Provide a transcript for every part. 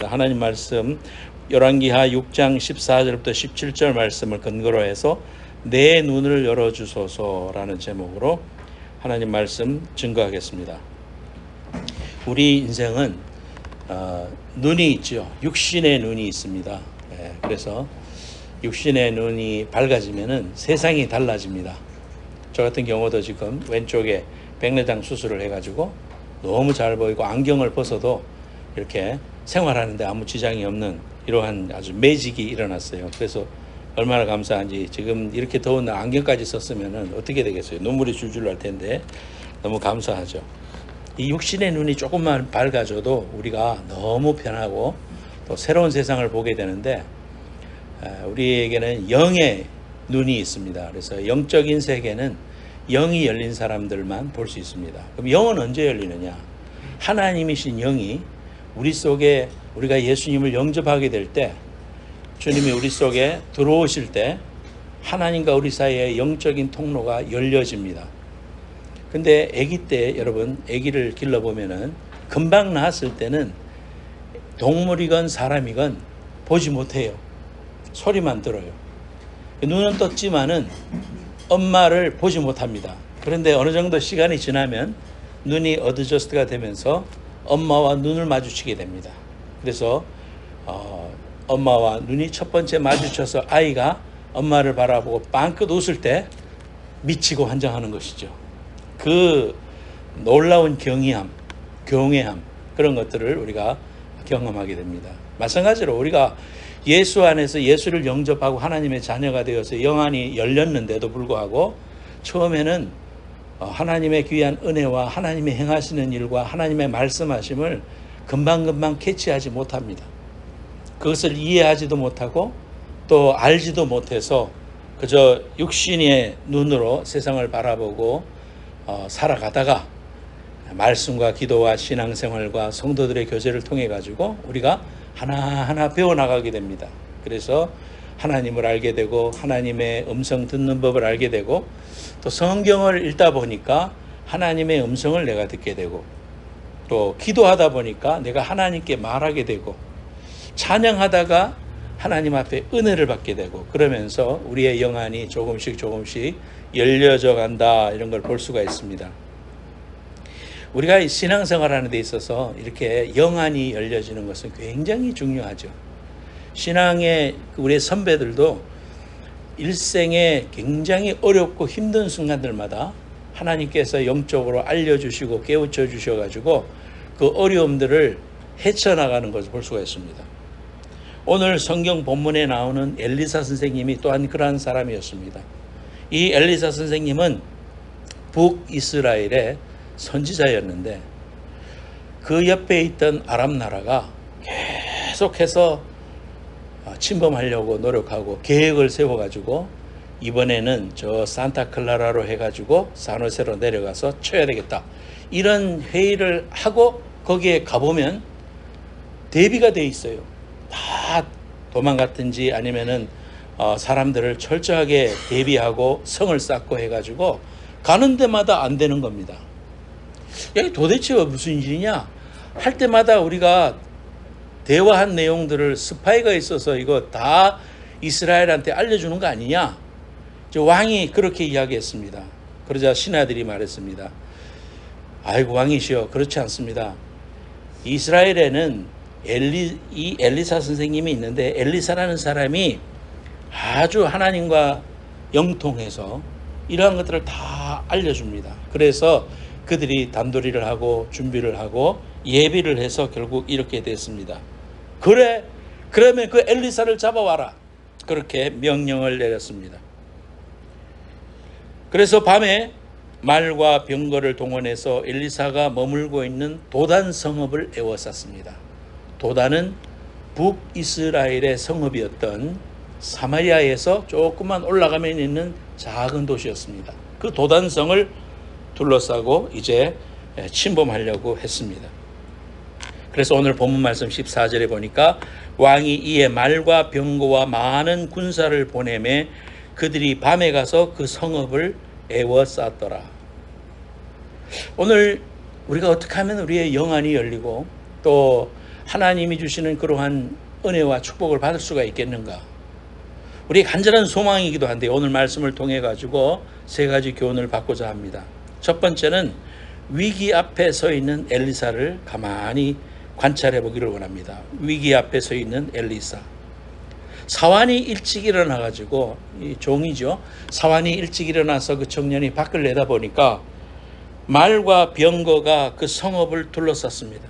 하나님 말씀 열왕기하 6장 14절부터 17절 말씀을 근거로 해서 내 눈을 열어주소서라는 제목으로 하나님 말씀 증거하겠습니다. 우리 인생은 눈이 있죠. 육신의 눈이 있습니다. 그래서 육신의 눈이 밝아지면은 세상이 달라집니다. 저 같은 경우도 지금 왼쪽에 백내장 수술을 해가지고 너무 잘 보이고 안경을 벗어도 이렇게 생활하는데 아무 지장이 없는 이러한 아주 매직이 일어났어요. 그래서 얼마나 감사한지. 지금 이렇게 더운 날 안경까지 썼으면 어떻게 되겠어요? 눈물이 줄줄 날 텐데 너무 감사하죠. 이 육신의 눈이 조금만 밝아져도 우리가 너무 편하고 또 새로운 세상을 보게 되는데, 우리에게는 영의 눈이 있습니다. 그래서 영적인 세계는 영이 열린 사람들만 볼 수 있습니다. 그럼 영은 언제 열리느냐? 하나님이신 영이 우리 속에, 우리가 예수님을 영접하게 될 때, 주님이 우리 속에 들어오실 때 하나님과 우리 사이의 영적인 통로가 열려집니다. 근데 아기 때, 여러분 아기를 길러보면은 금방 낳았을 때는 동물이건 사람이건 보지 못해요. 소리만 들어요. 눈은 떴지만은 엄마를 보지 못합니다. 그런데 어느 정도 시간이 지나면 눈이 어드저스트가 되면서 엄마와 눈을 마주치게 됩니다. 그래서 엄마와 눈이 첫 번째 마주쳐서 아이가 엄마를 바라보고 빵긋 웃을 때 미치고 환장하는 것이죠. 그 놀라운 경이함, 경외함, 그런 것들을 우리가 경험하게 됩니다. 마찬가지로 우리가 예수 안에서 예수를 영접하고 하나님의 자녀가 되어서 영안이 열렸는데도 불구하고 처음에는 하나님의 귀한 은혜와 하나님의 행하시는 일과 하나님의 말씀하심을 금방금방 캐치하지 못합니다. 그것을 이해하지도 못하고 또 알지도 못해서 그저 육신의 눈으로 세상을 바라보고 살아가다가 말씀과 기도와 신앙생활과 성도들의 교제를 통해 가지고 우리가 하나하나 배워나가게 됩니다. 그래서 하나님을 알게 되고 하나님의 음성 듣는 법을 알게 되고 또 성경을 읽다 보니까 하나님의 음성을 내가 듣게 되고 또 기도하다 보니까 내가 하나님께 말하게 되고 찬양하다가 하나님 앞에 은혜를 받게 되고 그러면서 우리의 영안이 조금씩 열려져 간다, 이런 걸 볼 수가 있습니다. 우리가 신앙생활하는 데 있어서 이렇게 영안이 열려지는 것은 굉장히 중요하죠. 신앙의 우리의 선배들도 일생에 굉장히 어렵고 힘든 순간들마다 하나님께서 영적으로 알려주시고 깨우쳐 주셔가지고 그 어려움들을 헤쳐나가는 것을 볼 수가 있습니다. 오늘 성경 본문에 나오는 엘리사 선생님이 또한 그러한 사람이었습니다. 이 엘리사 선생님은 북이스라엘의 선지자였는데 그 옆에 있던 아람 나라가 계속해서 침범하려고 노력하고 계획을 세워가지고 이번에는 저 산타클라라로 해가지고 산호세로 내려가서 쳐야 되겠다, 이런 회의를 하고 거기에 가보면 대비가 돼 있어요. 다 도망갔든지 아니면은 사람들을 철저하게 대비하고 성을 쌓고 해가지고 가는 데마다 안 되는 겁니다. 이게 도대체 무슨 일이냐 할 때마다 우리가 대화한 내용들을 스파이가 있어서 이거 다 이스라엘한테 알려주는 거 아니냐, 왕이 그렇게 이야기했습니다. 그러자 신하들이 말했습니다. 아이고 왕이시여, 그렇지 않습니다. 이스라엘에는 이 엘리사 선생님이 있는데 엘리사라는 사람이 아주 하나님과 영통해서 이러한 것들을 다 알려줍니다. 그래서 그들이 단도리를 하고 준비를 하고 예비를 해서 결국 이렇게 됐습니다. 그래, 그러면 그 엘리사를 잡아와라, 그렇게 명령을 내렸습니다. 그래서 밤에 말과 병거를 동원해서 엘리사가 머물고 있는 도단 성읍을 에워쌌습니다. 도단은 북이스라엘의 성읍이었던 사마리아에서 조금만 올라가면 있는 작은 도시였습니다. 그 도단성을 둘러싸고 이제 침범하려고 했습니다. 그래서 오늘 본문 말씀 14절에 보니까 왕이 이에 말과 병거와 많은 군사를 보내매 그들이 밤에 가서 그 성읍을 에워쌌더라. 오늘 우리가 어떻게 하면 우리의 영안이 열리고 또 하나님이 주시는 그러한 은혜와 축복을 받을 수가 있겠는가? 우리의 간절한 소망이기도 한데 오늘 말씀을 통해 가지고 세 가지 교훈을 받고자 합니다. 첫 번째는 위기 앞에 서 있는 엘리사를 가만히 관찰해 보기를 원합니다. 위기 앞에 서 있는 엘리사. 사환이 일찍 일어나 가지고, 이 종이죠. 사환이 일찍 일어나서 그 청년이 밖을 내다보니까 말과 병거가 그 성읍을 둘러쌌습니다.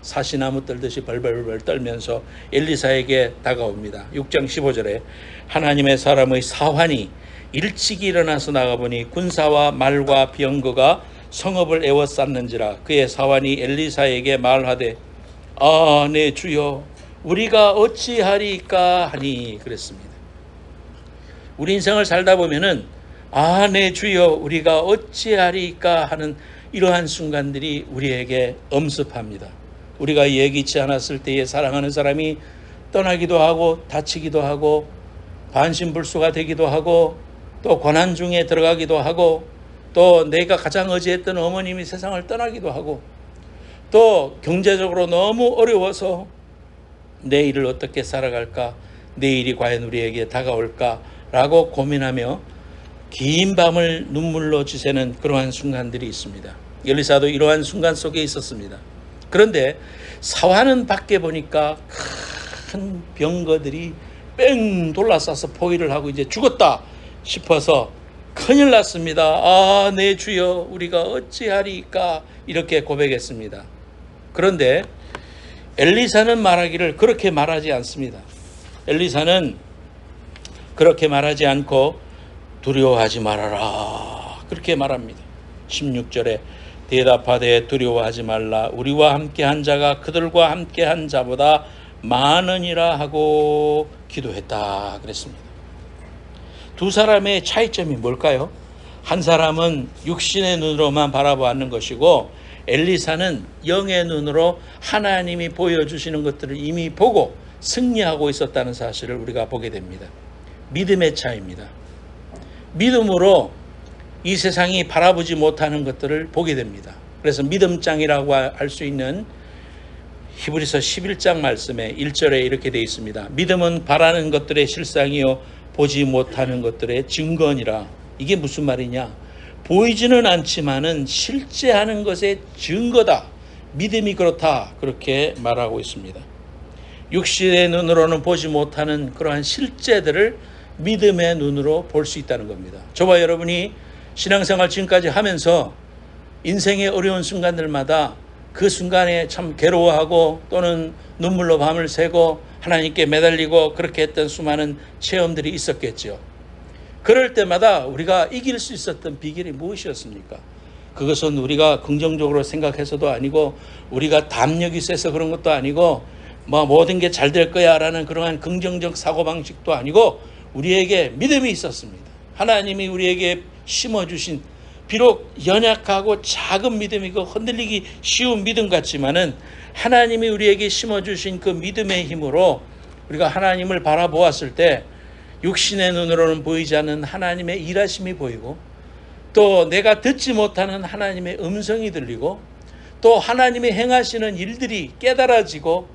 사시나무 떨듯이 벌벌벌 떨면서 엘리사에게 다가옵니다. 6장 15절에 하나님의 사람의 사환이 일찍 일어나서 나가보니 군사와 말과 병거가 성읍을 에워쌌는지라. 그의 사환이 엘리사에게 말하되 아, 네 주여, 우리가 어찌하리까 하니 그랬습니다. 우리 인생을 살다 보면은 아, 네 주여, 우리가 어찌하리까 하는 이러한 순간들이 우리에게 엄습합니다. 우리가 예기치 않았을 때에 사랑하는 사람이 떠나기도 하고 다치기도 하고 반신불수가 되기도 하고 또 고난 중에 들어가기도 하고 또 내가 가장 의지했던 어머님이 세상을 떠나기도 하고 또 경제적으로 너무 어려워서 내일을 어떻게 살아갈까, 내일이 과연 우리에게 다가올까라고 고민하며 긴 밤을 눈물로 지새는 그러한 순간들이 있습니다. 엘리사도 이러한 순간 속에 있었습니다. 그런데 사환은 밖에 보니까 큰 병거들이 뺑 둘러싸서 포위를 하고 이제 죽었다 싶어서 큰일 났습니다. 아, 네 주여, 우리가 어찌하리까 이렇게 고백했습니다. 그런데 엘리사는 말하기를 그렇게 말하지 않습니다. 엘리사는 그렇게 말하지 않고 두려워하지 말아라 그렇게 말합니다. 16절에 대답하되 두려워하지 말라, 우리와 함께한 자가 그들과 함께한 자보다 많으니라 하고 기도했다 그랬습니다. 두 사람의 차이점이 뭘까요? 한 사람은 육신의 눈으로만 바라보는 것이고 엘리사는 영의 눈으로 하나님이 보여주시는 것들을 이미 보고 승리하고 있었다는 사실을 우리가 보게 됩니다. 믿음의 차이입니다. 믿음으로 이 세상이 바라보지 못하는 것들을 보게 됩니다. 그래서 믿음장이라고 할 수 있는 히브리서 11장 말씀에 1절에 이렇게 되어 있습니다. 믿음은 바라는 것들의 실상이요 보지 못하는 것들의 증거니라. 이게 무슨 말이냐? 보이지는 않지만은 실제 하는 것의 증거다. 믿음이 그렇다. 그렇게 말하고 있습니다. 육신의 눈으로는 보지 못하는 그러한 실제들을 믿음의 눈으로 볼 수 있다는 겁니다. 저와 여러분이 신앙생활 지금까지 하면서 인생의 어려운 순간들마다 그 순간에 참 괴로워하고 또는 눈물로 밤을 새고 하나님께 매달리고 그렇게 했던 수많은 체험들이 있었겠죠. 그럴 때마다 우리가 이길 수 있었던 비결이 무엇이었습니까? 그것은 우리가 긍정적으로 생각해서도 아니고 우리가 담력이 세서 그런 것도 아니고 뭐 모든 게 잘 될 거야 라는 그러한 긍정적 사고방식도 아니고 우리에게 믿음이 있었습니다. 하나님이 우리에게 심어주신 비록 연약하고 작은 믿음이고 흔들리기 쉬운 믿음 같지만은 하나님이 우리에게 심어주신 그 믿음의 힘으로 우리가 하나님을 바라보았을 때 육신의 눈으로는 보이지 않는 하나님의 일하심이 보이고 또 내가 듣지 못하는 하나님의 음성이 들리고 또 하나님이 행하시는 일들이 깨달아지고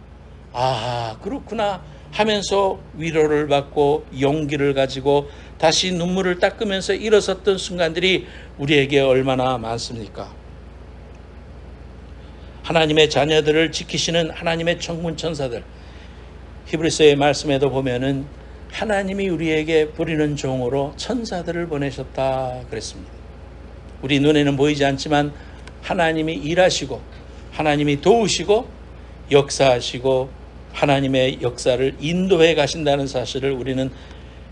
아 그렇구나 하면서 위로를 받고 용기를 가지고 다시 눈물을 닦으면서 일어섰던 순간들이 우리에게 얼마나 많습니까? 하나님의 자녀들을 지키시는 하나님의 천군 천사들, 히브리서의 말씀에도 보면은 하나님이 우리에게 부리는 종으로 천사들을 보내셨다 그랬습니다. 우리 눈에는 보이지 않지만 하나님이 일하시고 하나님이 도우시고 역사하시고 하나님의 역사를 인도해 가신다는 사실을 우리는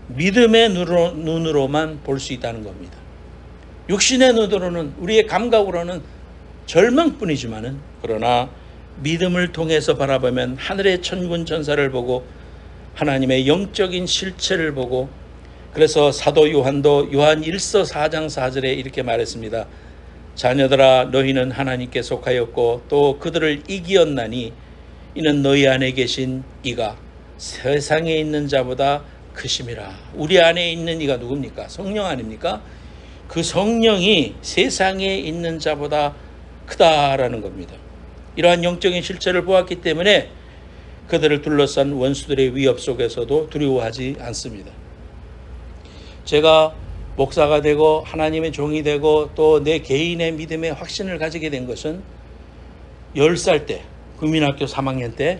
믿음의 눈으로만 볼 수 있다는 겁니다. 육신의 눈으로는 우리의 감각으로는 절망뿐이지만은 그러나 믿음을 통해서 바라보면 하늘의 천군 천사를 보고 하나님의 영적인 실체를 보고 그래서 사도 요한도 요한 1서 4장 4절에 이렇게 말했습니다. 자녀들아 너희는 하나님께 속하였고 또 그들을 이기었나니 이는 너희 안에 계신 이가 세상에 있는 자보다 크심이라. 우리 안에 있는 이가 누굽니까? 성령 아닙니까? 그 성령이 세상에 있는 자보다 크다라는 겁니다. 이러한 영적인 실체를 보았기 때문에 그들을 둘러싼 원수들의 위협 속에서도 두려워하지 않습니다. 제가 목사가 되고 하나님의 종이 되고 또 내 개인의 믿음의 확신을 가지게 된 것은 10살 때, 국민학교 3학년 때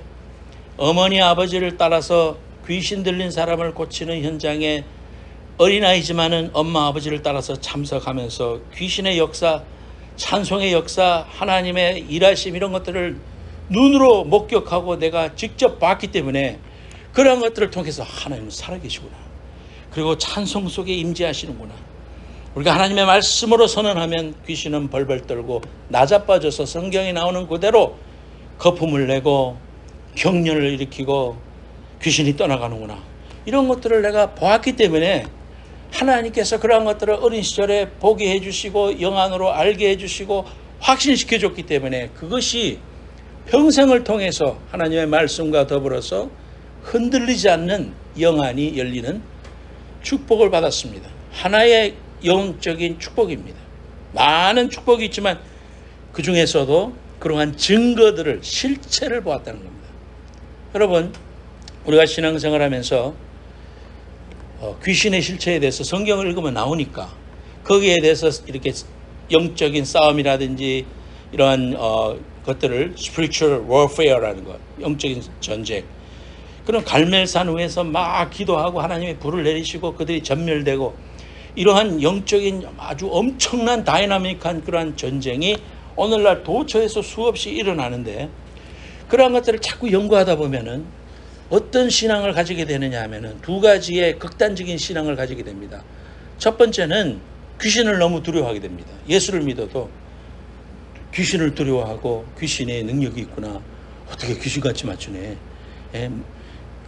어머니 아버지를 따라서 귀신 들린 사람을 고치는 현장에 어린아이지만은 엄마 아버지를 따라서 참석하면서 귀신의 역사, 찬송의 역사, 하나님의 일하심 이런 것들을 눈으로 목격하고 내가 직접 봤기 때문에 그런 것들을 통해서 하나님은 살아계시구나. 그리고 찬송 속에 임재하시는구나. 우리가 하나님의 말씀으로 선언하면 귀신은 벌벌 떨고 나자빠져서 성경에 나오는 그대로 거품을 내고 경련을 일으키고 귀신이 떠나가는구나. 이런 것들을 내가 보았기 때문에 하나님께서 그러한 것들을 어린 시절에 보게 해주시고 영안으로 알게 해주시고 확신시켜 줬기 때문에 그것이 평생을 통해서 하나님의 말씀과 더불어서 흔들리지 않는 영안이 열리는 축복을 받았습니다. 하나의 영적인 축복입니다. 많은 축복이 있지만 그 중에서도 그러한 증거들을 실체를 보았다는 겁니다. 여러분, 우리가 신앙생활하면서 귀신의 실체에 대해서 성경을 읽으면 나오니까 거기에 대해서 이렇게 영적인 싸움이라든지 이러한 것들을 spiritual warfare라는 것, 영적인 전쟁, 그런 갈멜산 위에서 막 기도하고 하나님의 불을 내리시고 그들이 전멸되고 이러한 영적인 아주 엄청난 다이나믹한 그러한 전쟁이 오늘날 도처에서 수없이 일어나는데 그러한 것들을 자꾸 연구하다 보면은 어떤 신앙을 가지게 되느냐 하면은 두 가지의 극단적인 신앙을 가지게 됩니다. 첫 번째는 귀신을 너무 두려워하게 됩니다. 예수를 믿어도 귀신을 두려워하고 귀신의 능력이 있구나. 어떻게 귀신같이 맞추네.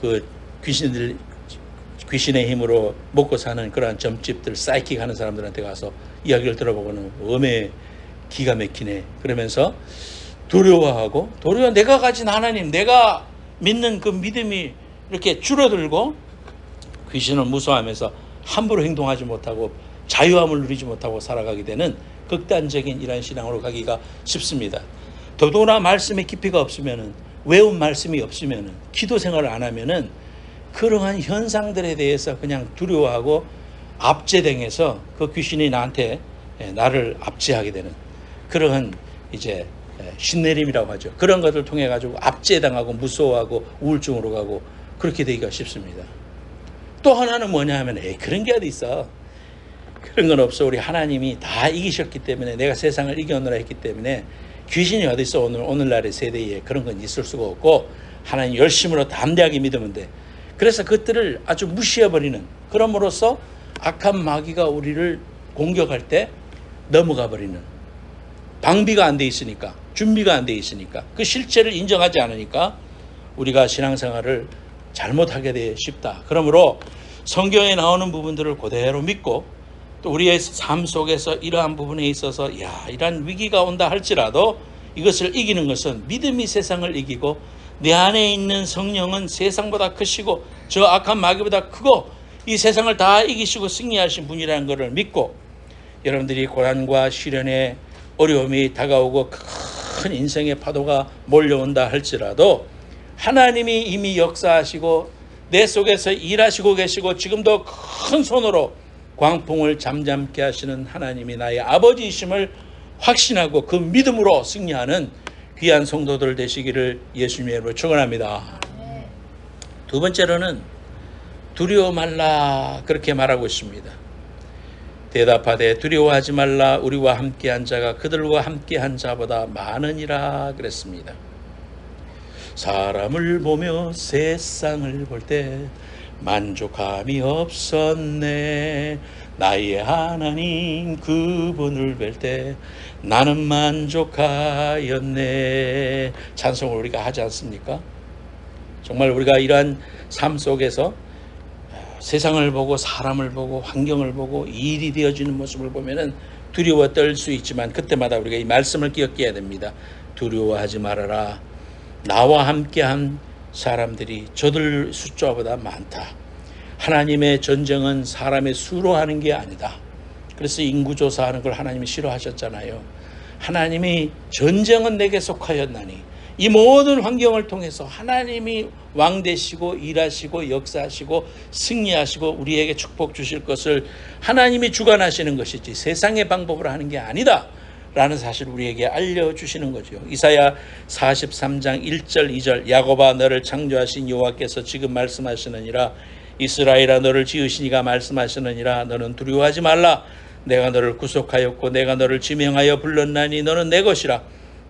그 귀신의 힘으로 먹고 사는 그러한 점집들, 사이킥 하는 사람들한테 가서 이야기를 들어보고는 엄에 기가 막히네. 그러면서 두려워하고 내가 가진 하나님, 내가 믿는 그 믿음이 이렇게 줄어들고 귀신을 무서워하면서 함부로 행동하지 못하고 자유함을 누리지 못하고 살아가게 되는 극단적인 이런 신앙으로 가기가 쉽습니다. 더더구나 말씀의 깊이가 없으면은, 외운 말씀이 없으면은, 기도 생활을 안 하면은 그러한 현상들에 대해서 그냥 두려워하고 압제당해서 그 귀신이 나를 압제하게 되는 그러한 이제 신내림이라고 하죠. 그런 것을 통해 가지고 압제당하고 무서워하고 우울증으로 가고 그렇게 되기가 쉽습니다. 또 하나는 뭐냐 하면 그런 게 어디 있어. 그런 건 없어. 우리 하나님이 다 이기셨기 때문에, 내가 세상을 이겨오느라 했기 때문에 귀신이 어디 있어. 오늘날의 세대에 그런 건 있을 수가 없고 하나님 열심으로 담대하게 믿으면 돼. 그래서 그것들을 아주 무시해버리는, 그럼으로써 악한 마귀가 우리를 공격할 때 넘어가 버리는, 방비가 안 돼 있으니까, 준비가 안 돼 있으니까, 그 실체를 인정하지 않으니까 우리가 신앙생활을 잘못하게 돼 쉽다. 그러므로 성경에 나오는 부분들을 그대로 믿고 또 우리의 삶 속에서 이러한 부분에 있어서 이러한 위기가 온다 할지라도 이것을 이기는 것은 믿음이 세상을 이기고 내 안에 있는 성령은 세상보다 크시고 저 악한 마귀보다 크고 이 세상을 다 이기시고 승리하신 분이라는 것을 믿고, 여러분들이 고난과 시련의 어려움이 다가오고 큰 인생의 파도가 몰려온다 할지라도 하나님이 이미 역사하시고 내 속에서 일하시고 계시고 지금도 큰 손으로 광풍을 잠잠케 하시는 하나님이 나의 아버지이심을 확신하고 그 믿음으로 승리하는 귀한 성도들 되시기를 예수님의 이름으로 축원합니다. 두 번째로는 두려워 말라 그렇게 말하고 있습니다. 대답하되 두려워하지 말라, 우리와 함께한 자가 그들과 함께한 자보다 많으니라 그랬습니다. 사람을 보며 세상을 볼 때 만족함이 없었네. 나의 하나님 그분을 뵐 때 나는 만족하였네. 찬송을 우리가 하지 않습니까? 정말 우리가 이러한 삶 속에서 세상을 보고 사람을 보고 환경을 보고 일이 되어지는 모습을 보면은 두려워 떨 수 있지만 그때마다 우리가 이 말씀을 기억해야 됩니다. 두려워하지 말아라. 나와 함께한 사람들이 저들 숫자보다 많다. 하나님의 전쟁은 사람의 수로 하는 게 아니다. 그래서 인구조사하는 걸 하나님이 싫어하셨잖아요. 하나님이 전쟁은 내게 속하였나니 이 모든 환경을 통해서 하나님이 왕 되시고 일하시고 역사하시고 승리하시고 우리에게 축복 주실 것을 하나님이 주관하시는 것이지 세상의 방법으로 하는 게 아니다 라는 사실을 우리에게 알려주시는 거죠. 이사야 43장 1절 2절 야곱아 너를 창조하신 여호와께서 지금 말씀하시느니라 이스라엘아 너를 지으신 이가 말씀하시느니라 너는 두려워하지 말라 내가 너를 구속하였고 내가 너를 지명하여 불렀나니 너는 내 것이라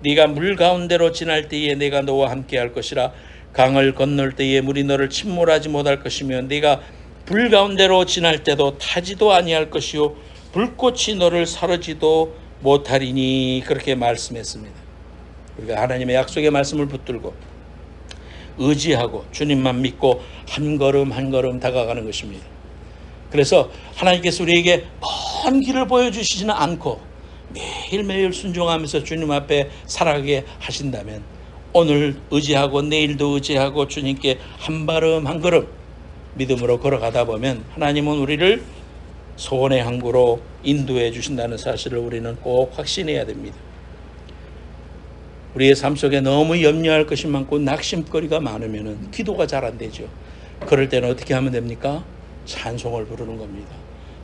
네가 물 가운데로 지날 때에 내가 너와 함께 할 것이라 강을 건널 때에 물이 너를 침몰하지 못할 것이며 네가 불 가운데로 지날 때도 타지도 아니할 것이요 불꽃이 너를 사르지도 못하리니 그렇게 말씀했습니다. 우리가 하나님의 약속의 말씀을 붙들고 의지하고 주님만 믿고 한 걸음 한 걸음 다가가는 것입니다. 그래서 하나님께서 우리에게 먼 길을 보여주시지는 않고 매일매일 순종하면서 주님 앞에 살아가게 하신다면 오늘 의지하고 내일도 의지하고 주님께 한 걸음 한 걸음 믿음으로 걸어가다 보면 하나님은 우리를 소원의 항구로 인도해 주신다는 사실을 우리는 꼭 확신해야 됩니다. 우리의 삶 속에 너무 염려할 것이 많고 낙심거리가 많으면 기도가 잘 안 되죠. 그럴 때는 어떻게 하면 됩니까? 찬송을 부르는 겁니다.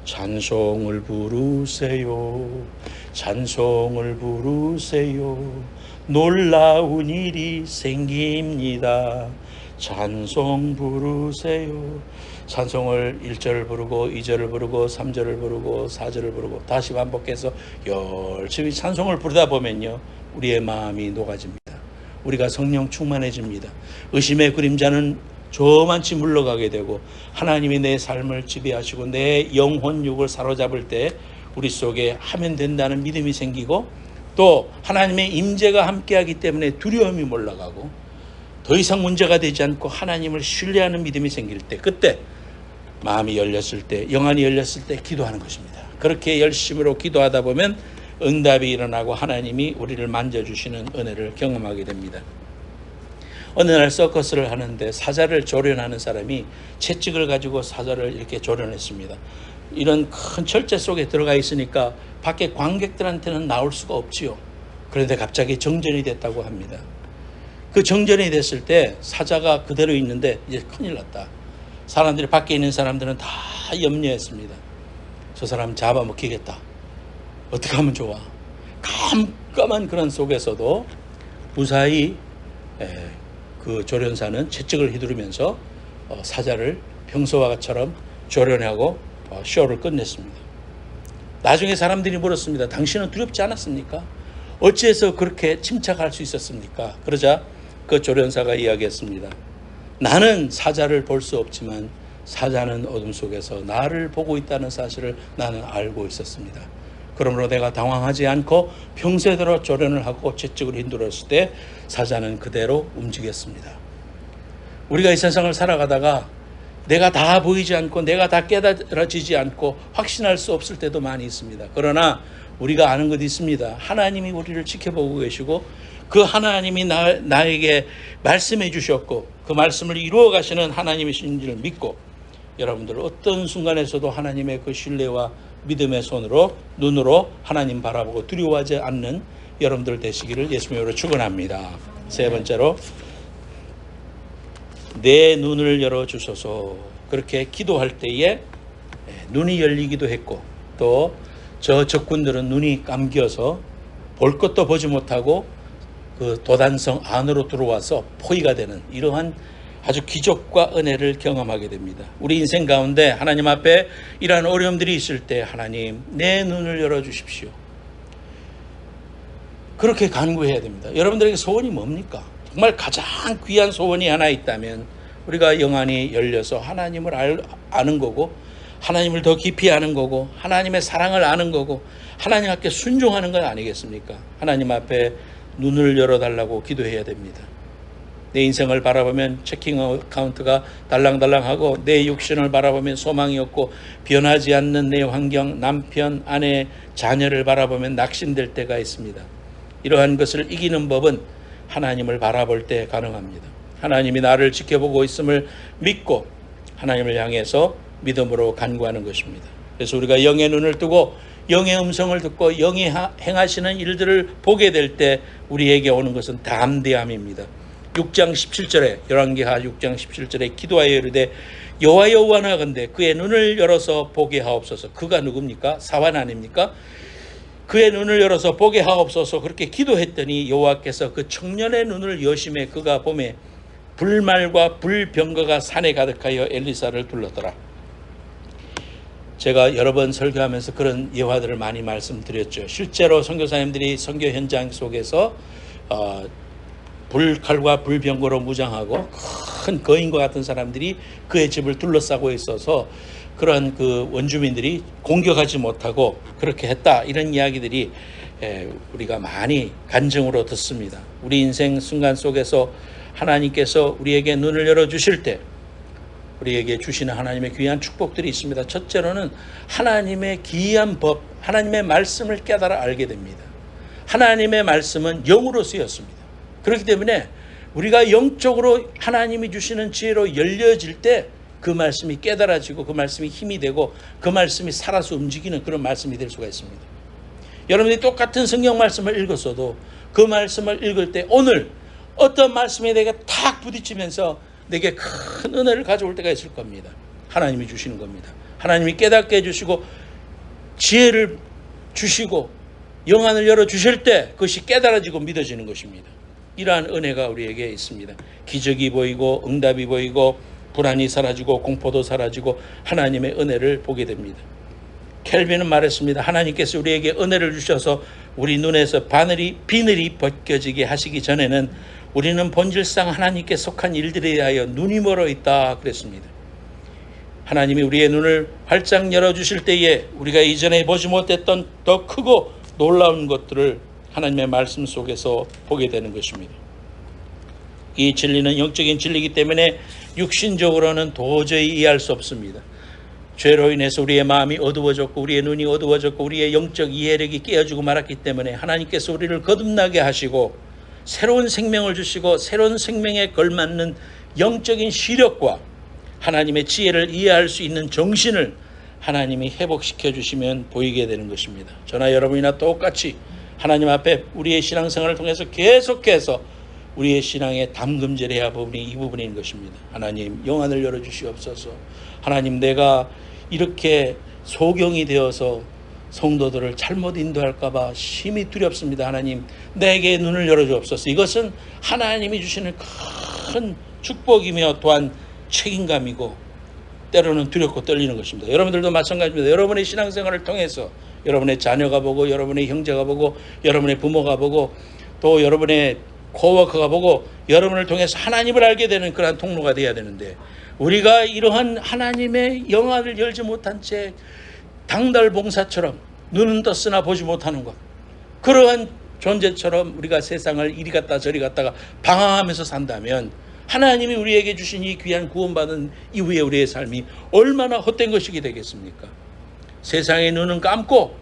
찬송을 부르세요. 찬송을 부르세요. 놀라운 일이 생깁니다. 찬송 부르세요. 찬송을 1절을 부르고 2절을 부르고 3절을 부르고 4절을 부르고 다시 반복해서 열심히 찬송을 부르다 보면요 우리의 마음이 녹아집니다. 우리가 성령 충만해집니다. 의심의 그림자는 저만치 물러가게 되고 하나님이 내 삶을 지배하시고 내 영혼육을 사로잡을 때 우리 속에 하면 된다는 믿음이 생기고 또 하나님의 임재가 함께하기 때문에 두려움이 몰라가고 더 이상 문제가 되지 않고 하나님을 신뢰하는 믿음이 생길 때 그때 마음이 열렸을 때 영안이 열렸을 때 기도하는 것입니다. 그렇게 열심으로 기도하다 보면 응답이 일어나고 하나님이 우리를 만져주시는 은혜를 경험하게 됩니다. 어느 날 서커스를 하는데 사자를 조련하는 사람이 채찍을 가지고 사자를 이렇게 조련했습니다. 이런 큰 철제 속에 들어가 있으니까 밖에 관객들한테는 나올 수가 없지요. 그런데 갑자기 정전이 됐다고 합니다. 그 정전이 됐을 때 사자가 그대로 있는데 이제 큰일 났다. 사람들이 밖에 있는 사람들은 다 염려했습니다. 저 사람 잡아먹히겠다. 어떻게 하면 좋아? 깜깜한 그런 속에서도 무사히 그 조련사는 채찍을 휘두르면서 사자를 평소와처럼 조련하고 쇼를 끝냈습니다. 나중에 사람들이 물었습니다. 당신은 두렵지 않았습니까? 어찌해서 그렇게 침착할 수 있었습니까? 그러자 그 조련사가 이야기했습니다. 나는 사자를 볼 수 없지만 사자는 어둠 속에서 나를 보고 있다는 사실을 나는 알고 있었습니다. 그러므로 내가 당황하지 않고 평소대로 조련을 하고 채찍을 휘둘렀을 때 사자는 그대로 움직였습니다. 우리가 이 세상을 살아가다가 내가 다 보이지 않고 내가 다 깨달아지지 않고 확신할 수 없을 때도 많이 있습니다. 그러나 우리가 아는 것 있습니다. 하나님이 우리를 지켜보고 계시고 그 하나님이 나에게 말씀해 주셨고 그 말씀을 이루어 가시는 하나님이신 줄 믿고 여러분들 어떤 순간에서도 하나님의 그 신뢰와 믿음의 눈으로 하나님 바라보고 두려워하지 않는 여러분들 되시기를 예수님으로 축원합니다. 세 번째로 내 눈을 열어주소서. 그렇게 기도할 때에 눈이 열리기도 했고 또 저 적군들은 눈이 감겨서 볼 것도 보지 못하고 그 도단성 안으로 들어와서 포위가 되는 이러한 아주 기적과 은혜를 경험하게 됩니다. 우리 인생 가운데 하나님 앞에 이러한 어려움들이 있을 때 하나님 내 눈을 열어주십시오. 그렇게 간구해야 됩니다. 여러분들에게 소원이 뭡니까? 정말 가장 귀한 소원이 하나 있다면 우리가 영안이 열려서 하나님을 아는 거고 하나님을 더 깊이 아는 거고 하나님의 사랑을 아는 거고 하나님 앞에 순종하는 것 아니겠습니까? 하나님 앞에 눈을 열어달라고 기도해야 됩니다. 내 인생을 바라보면 체킹 어카운트가 달랑달랑하고 내 육신을 바라보면 소망이 없고 변하지 않는 내 환경, 남편, 아내, 자녀를 바라보면 낙심될 때가 있습니다. 이러한 것을 이기는 법은 하나님을 바라볼 때 가능합니다. 하나님이 나를 지켜보고 있음을 믿고 하나님을 향해서 믿음으로 간구하는 것입니다. 그래서 우리가 영의 눈을 뜨고 영의 음성을 듣고 영이 행하시는 일들을 보게 될 때 우리에게 오는 것은 담대함입니다. 6장 17절에 열왕기하 6장 17절에 기도하여 이르되 여호와여 원하건대 그의 눈을 열어서 보게 하옵소서. 그가 누굽니까? 사환 아닙니까? 그의 눈을 열어서 보게 하옵소서. 그렇게 기도했더니 여호와께서 그 청년의 눈을 여심해 그가 보매 불말과 불병거가 산에 가득하여 엘리사를 둘렀더라. 제가 여러 번 설교하면서 그런 예화들을 많이 말씀드렸죠. 실제로 선교사님들이 선교 현장 속에서 불칼과 불병거로 무장하고 큰 거인과 같은 사람들이 그의 집을 둘러싸고 있어서 그런 그 원주민들이 공격하지 못하고 그렇게 했다, 이런 이야기들이 우리가 많이 간증으로 듣습니다. 우리 인생 순간 속에서 하나님께서 우리에게 눈을 열어주실 때 우리에게 주시는 하나님의 귀한 축복들이 있습니다. 첫째로는 하나님의 기이한 법, 하나님의 말씀을 깨달아 알게 됩니다. 하나님의 말씀은 영으로 쓰였습니다. 그렇기 때문에 우리가 영적으로 하나님이 주시는 지혜로 열려질 때 그 말씀이 깨달아지고 그 말씀이 힘이 되고 그 말씀이 살아서 움직이는 그런 말씀이 될 수가 있습니다. 여러분이 똑같은 성경 말씀을 읽었어도 그 말씀을 읽을 때 오늘 어떤 말씀이 내게 탁 부딪히면서 내게 큰 은혜를 가져올 때가 있을 겁니다. 하나님이 주시는 겁니다. 하나님이 깨닫게 해주시고 지혜를 주시고 영안을 열어주실 때 그것이 깨달아지고 믿어지는 것입니다. 이러한 은혜가 우리에게 있습니다. 기적이 보이고 응답이 보이고 불안이 사라지고 공포도 사라지고 하나님의 은혜를 보게 됩니다. 켈빈은 말했습니다. 하나님께서 우리에게 은혜를 주셔서 우리 눈에서 비늘이 벗겨지게 하시기 전에는 우리는 본질상 하나님께 속한 일들에 대하여 눈이 멀어 있다 그랬습니다. 하나님이 우리의 눈을 활짝 열어주실 때에 우리가 이전에 보지 못했던 더 크고 놀라운 것들을 하나님의 말씀 속에서 보게 되는 것입니다. 이 진리는 영적인 진리이기 때문에 육신적으로는 도저히 이해할 수 없습니다. 죄로 인해서 우리의 마음이 어두워졌고 우리의 눈이 어두워졌고 우리의 영적 이해력이 깨어지고 말았기 때문에 하나님께서 우리를 거듭나게 하시고 새로운 생명을 주시고 새로운 생명에 걸맞는 영적인 시력과 하나님의 지혜를 이해할 수 있는 정신을 하나님이 회복시켜 주시면 보이게 되는 것입니다. 저나 여러분이나 똑같이 하나님 앞에 우리의 신앙생활을 통해서 계속해서 우리의 신앙의 담금질해야 할 부분이 이 부분인 것입니다. 하나님 영안을 열어주시옵소서. 하나님 내가 이렇게 소경이 되어서 성도들을 잘못 인도할까 봐 심히 두렵습니다. 하나님 내게 눈을 열어주옵소서. 이것은 하나님이 주시는 큰 축복이며 또한 책임감이고 때로는 두렵고 떨리는 것입니다. 여러분들도 마찬가지입니다. 여러분의 신앙생활을 통해서 여러분의 자녀가 보고 여러분의 형제가 보고 여러분의 부모가 보고 또 여러분의 코워커가 보고 여러분을 통해서 하나님을 알게 되는 그러한 통로가 되어야 되는데 우리가 이러한 하나님의 영안을 열지 못한 채 당달봉사처럼 눈은 떴으나 보지 못하는 것, 그러한 존재처럼 우리가 세상을 이리 갔다 저리 갔다가 방황하면서 산다면 하나님이 우리에게 주신 이 귀한 구원받은 이후에 우리의 삶이 얼마나 헛된 것이게 되겠습니까? 세상의 눈은 감고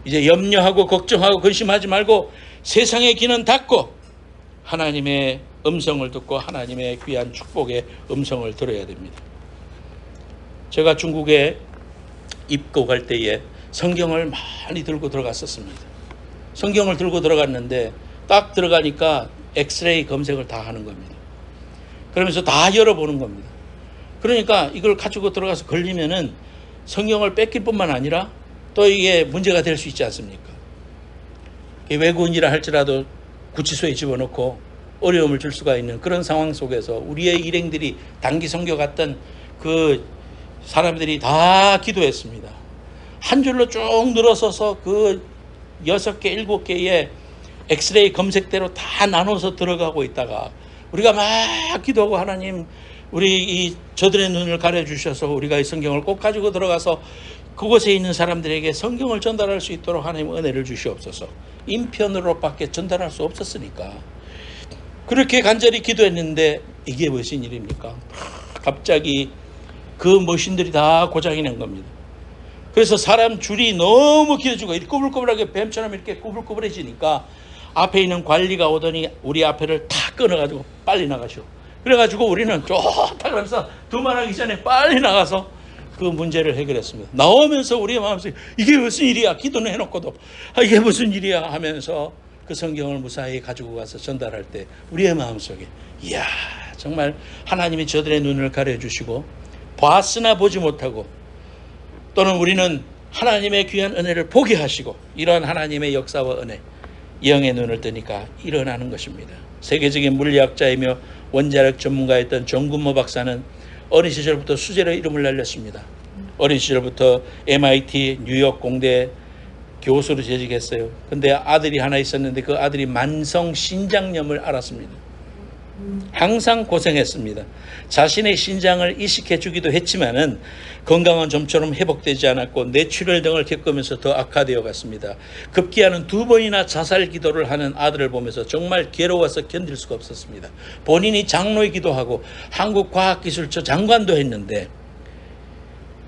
이제 염려하고 걱정하고 근심하지 말고 세상의 귀는 닫고 하나님의 음성을 듣고 하나님의 귀한 축복의 음성을 들어야 됩니다. 제가 중국에 입국할 때에 성경을 많이 들고 들어갔었습니다. 성경을 들고 들어갔는데 딱 들어가니까 엑스레이 검색을 다 하는 겁니다. 그러면서 다 열어보는 겁니다. 그러니까 이걸 가지고 들어가서 걸리면은 성경을 뺏길 뿐만 아니라 또 이게 문제가 될 수 있지 않습니까? 외국인이라 할지라도 구치소에 집어넣고 어려움을 줄 수가 있는 그런 상황 속에서 우리의 일행들이 단기 선교 갔던 그 사람들이 다 기도했습니다. 한 줄로 쭉 늘어서서 그 6개, 7개의 엑스레이 검색대로 다 나눠서 들어가고 있다가 우리가 막 기도하고 하나님 우리 저들의 눈을 가려주셔서 우리가 이 성경을 꼭 가지고 들어가서 그곳에 있는 사람들에게 성경을 전달할 수 있도록 하나님 은혜를 주시옵소서. 인편으로밖에 전달할 수 없었으니까 그렇게 간절히 기도했는데 이게 무슨 일입니까? 갑자기 그 머신들이 다 고장이 난 겁니다. 그래서 사람 줄이 너무 길어지고 꾸불꾸불하게 뱀처럼 이렇게 꾸불꾸불해지니까 앞에 있는 관리가 오더니 우리 앞에를 탁 끊어가지고 빨리 나가시오. 그래가지고 우리는 좋다 그러면서 두말하기 전에 빨리 나가서 그 문제를 해결했습니다. 나오면서 우리의 마음속에 이게 무슨 일이야? 기도는 해놓고도 이게 무슨 일이야? 하면서 그 성경을 무사히 가지고 가서 전달할 때 우리의 마음속에 이야, 정말 하나님이 저들의 눈을 가려주시고 봤으나 보지 못하고 또는 우리는 하나님의 귀한 은혜를 보게 하시고 이런 하나님의 역사와 은혜, 영의 눈을 뜨니까 일어나는 것입니다. 세계적인 물리학자이며 원자력 전문가였던 정군모 박사는 어린 시절부터 수재로 이름을 날렸습니다. 어린 시절부터 MIT 뉴욕 공대 교수로 재직했어요. 근데 아들이 하나 있었는데 그 아들이 만성 신장염을 앓았습니다. 항상 고생했습니다. 자신의 신장을 이식해 주기도 했지만은 건강은 좀처럼 회복되지 않았고 뇌출혈 등을 겪으면서 더 악화되어 갔습니다. 급기야는 2번이나 자살 기도를 하는 아들을 보면서 정말 괴로워서 견딜 수가 없었습니다. 본인이 장로이기도 하고 한국과학기술처 장관도 했는데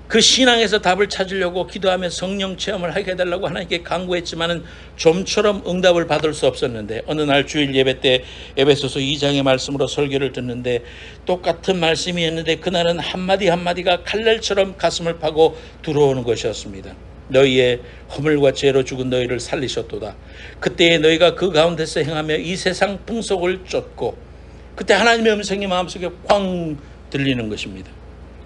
그 신앙에서 답을 찾으려고 기도하며 성령 체험을 하게 해달라고 하나님께 간구했지만은 좀처럼 응답을 받을 수 없었는데 어느 날 주일 예배 때 에베소서 2장의 말씀으로 설교를 듣는데 똑같은 말씀이었는데 그날은 한마디 한마디가 칼날처럼 가슴을 파고 들어오는 것이었습니다. 너희의 허물과 죄로 죽은 너희를 살리셨도다. 그때에 너희가 그 가운데서 행하며 이 세상 풍속을 쫓고 그때 하나님의 음성이 마음속에 쾅 들리는 것입니다.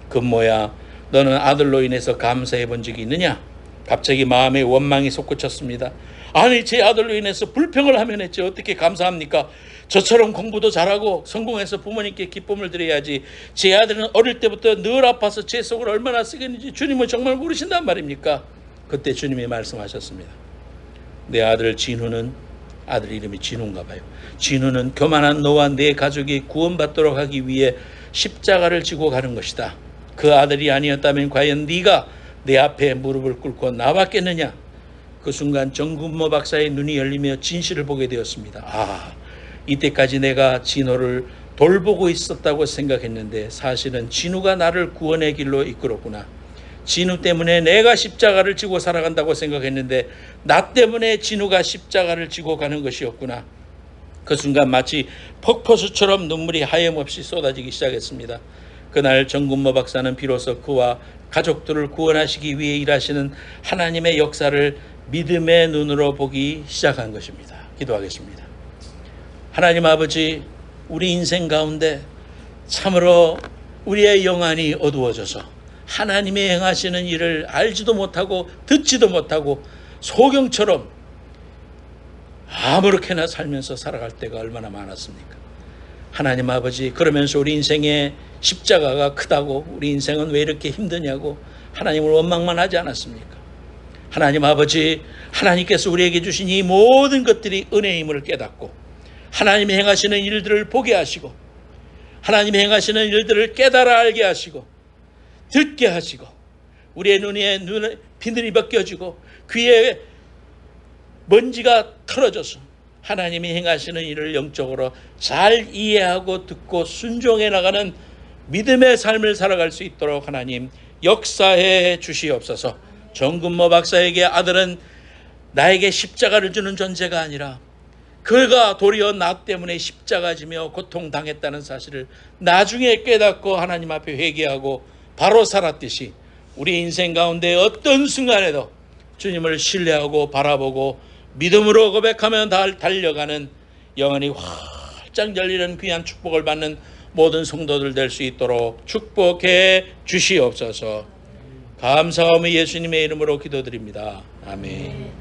금모야 너는 아들로 인해서 감사해 본 적이 있느냐? 갑자기 마음에 원망이 솟구쳤습니다. 아니 제 아들로 인해서 불평을 하면 했지 어떻게 감사합니까? 저처럼 공부도 잘하고 성공해서 부모님께 기쁨을 드려야지. 제 아들은 어릴 때부터 늘 아파서 제 속을 얼마나 쓰겠는지 주님은 정말 모르신단 말입니까? 그때 주님이 말씀하셨습니다. 내 아들 진우는, 아들 이름이 진우인가 봐요. 진우는 교만한 너와 내 가족이 구원받도록 하기 위해 십자가를 지고 가는 것이다. 그 아들이 아니었다면 과연 네가 내 앞에 무릎을 꿇고 나왔겠느냐? 그 순간 정군모 박사의 눈이 열리며 진실을 보게 되었습니다. 아, 이때까지 내가 진호를 돌보고 있었다고 생각했는데 사실은 진우가 나를 구원의 길로 이끌었구나. 진우 때문에 내가 십자가를 지고 살아간다고 생각했는데 나 때문에 진우가 십자가를 지고 가는 것이었구나. 그 순간 마치 폭포수처럼 눈물이 하염없이 쏟아지기 시작했습니다. 그날 정군모 박사는 비로소 그와 가족들을 구원하시기 위해 일하시는 하나님의 역사를 믿음의 눈으로 보기 시작한 것입니다. 기도하겠습니다. 하나님 아버지, 우리 인생 가운데 참으로 우리의 영안이 어두워져서 하나님이 행하시는 일을 알지도 못하고 듣지도 못하고 소경처럼 아무렇게나 살면서 살아갈 때가 얼마나 많았습니까? 하나님 아버지, 그러면서 우리 인생의 십자가가 크다고, 우리 인생은 왜 이렇게 힘드냐고 하나님을 원망만 하지 않았습니까? 하나님 아버지, 하나님께서 우리에게 주신 이 모든 것들이 은혜임을 깨닫고 하나님이 행하시는 일들을 보게 하시고 하나님이 행하시는 일들을 깨달아 알게 하시고 듣게 하시고 우리의 눈에 비늘이 벗겨지고 귀에 먼지가 털어져서 하나님이 행하시는 일을 영적으로 잘 이해하고 듣고 순종해 나가는 믿음의 삶을 살아갈 수 있도록 하나님 역사해 주시옵소서. 정군모 박사에게 아들은 나에게 십자가를 주는 존재가 아니라 그가 도리어 나 때문에 십자가 지며 고통당했다는 사실을 나중에 깨닫고 하나님 앞에 회개하고 바로 살았듯이 우리 인생 가운데 어떤 순간에도 주님을 신뢰하고 바라보고 믿음으로 고백하며 달려가는 영원히 활짝 열리는 귀한 축복을 받는 모든 성도들 될 수 있도록 축복해 주시옵소서. 감사하며 예수님의 이름으로 기도드립니다. 아멘.